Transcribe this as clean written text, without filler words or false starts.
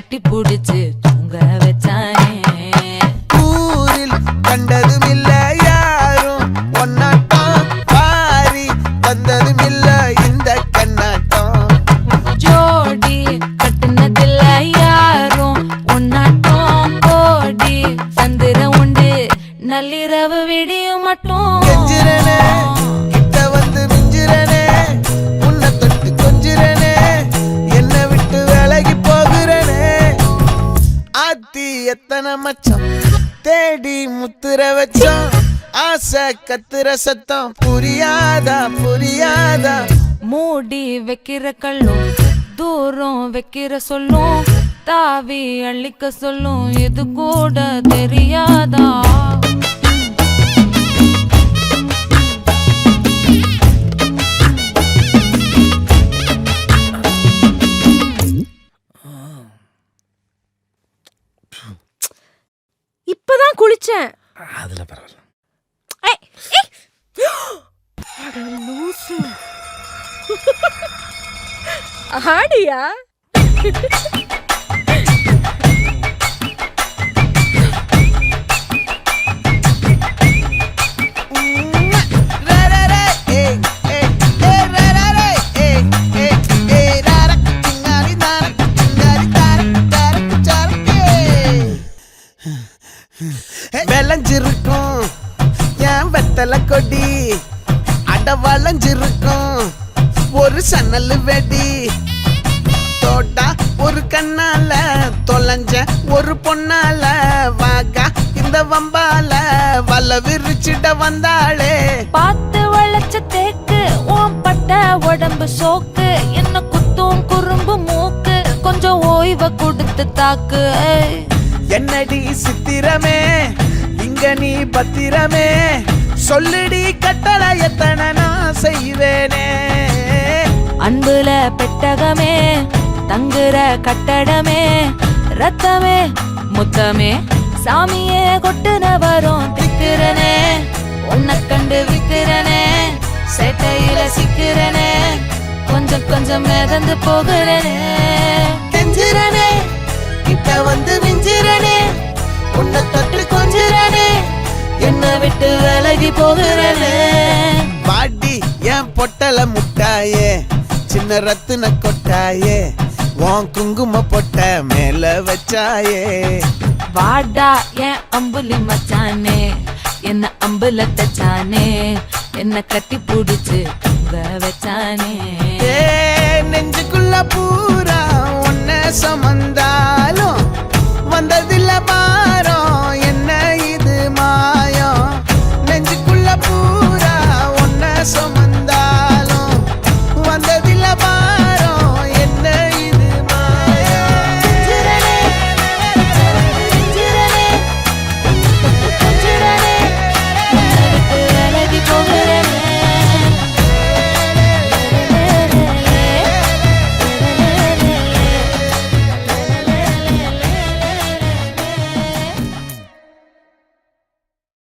கட்டி புடிச்சு தூங்க வச்சானே. ஊரில் கண்டதும் இல்ல யாரும் ஒன்னாட்டம், பாரி வந்ததும் இல்ல இந்த கண்ணாட்டம். ஜோடி கட்டுனதில்ல யாரும் ஒன்னாட்டம், கோடி சந்திரம் உண்டு நள்ளிரவு விடியும் மட்டும். கெஞ்சிரனே கிட்ட வந்து மிஞ்சிரனே, உன்னை தொட்டு கொஞ்சிரனே, என்ன விட்டு விலகி போகிறனே. ஆத்தி எத்தனை மச்சம் தேடி முத்துற வச்சோம், ஆசை கத்துற சத்தம் புரியாதா புரியாதா. மூடி வைக்கிற கல்லும் தூரம் வைக்கிற சொல்லும், தாவி அள்ளிக்க சொல்லும் இது கூட தெரியாதா. இப்பதான் குளிச்சேன். அதுல பரவாயில்ல. ஆடியா? விளைஞ்சிருக்கும் என் வெத்தலை கொடி, அட வளைஞ்சிருக்கும் ஒரு சன்னல் வெடி. தோட்டா ஒரு கண்ணால தொலைஞ்ச ஒரு பொண்ணால, வாகா இந்த வம்பால வல விரிச்சிட வந்தாளே. பார்த்து வளைச்ச தேக்கு ஓம் பட்ட உடம்பு சோக்கு, என்ன குத்தும் குறும்பு மூக்கு கொஞ்சம் ஓய்வ கொடுத்து தாக்கு. என்னடி சித்திரமே இங்க நீ பத்திரமே, சொல்லுடி கட்டளை எத்தனை நான் செய்வேனே. அன்புல பெட்டகமே தங்குற கட்டடமே, ரத்தமே முத்தமே சாமியே கொட்டுன வரும் திக்கிறனே. உன்னை கண்டு விக்கிறனே, சேட்டையில சிக்கிறனே, கொஞ்சம் கொஞ்சம் மிதந்து போகிறனே. கெஞ்சிரனே கிட்ட வந்து மிஞ்சிரனே, உன்னை தொட்டு கொஞ்சிரனே, என்ன விட்டு விலகி போகிறனே. பாட்டி என் பொட்டல முட்டாயே, சின்ன ரத்தின கொட்டாயே, உன் குங்கும பொட்ட மேல வச்சாயே. வாடா என் அம்புலி மச்சானே, என்ன அம்புல தச்சானே, என்ன கட்டி புடிச்சு தூங்க வச்சானே.